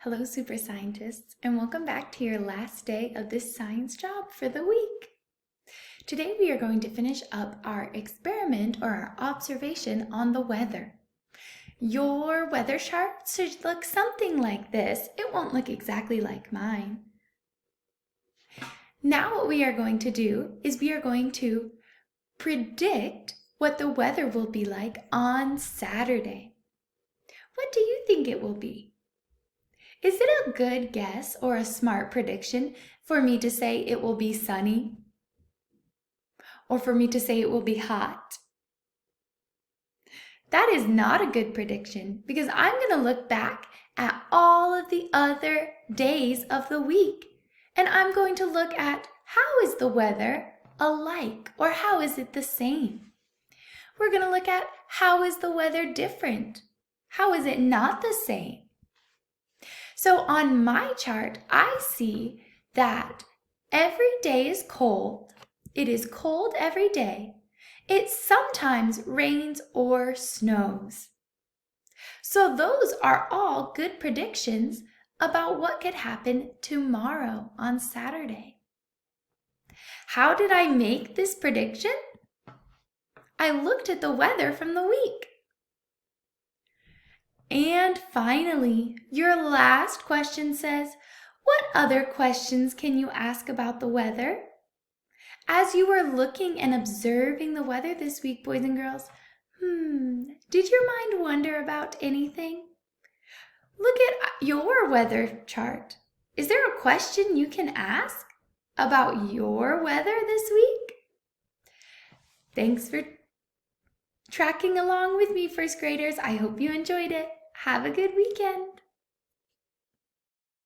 Hello, super scientists, and welcome back to your last day of this science job for the week. Today we are going to finish up our experiment or our observation on the weather. Your weather chart should look something like this. It won't look exactly like mine. Now what we are going to do is we are going to predict what the weather will be like on Saturday. What do you think it will be? Is it a good guess or a smart prediction for me to say it will be sunny? Or for me to say it will be hot? That is not a good prediction because I'm going to look back at all of the other days of the week and I'm going to look at how is the weather alike or how is it the same? We're going to look at how is the weather different? How is it not the same? So on my chart, I see that every day is cold. It is cold every day. It sometimes rains or snows. So those are all good predictions about what could happen tomorrow on Saturday. How did I make this prediction? I looked at the weather from the week. And finally, your last question says, what other questions can you ask about the weather? As you were looking and observing the weather this week, boys and girls, did your mind wonder about anything? Look at your weather chart. Is there a question you can ask about your weather this week? Thanks for tracking along with me, first graders. I hope you enjoyed it. Have a good weekend.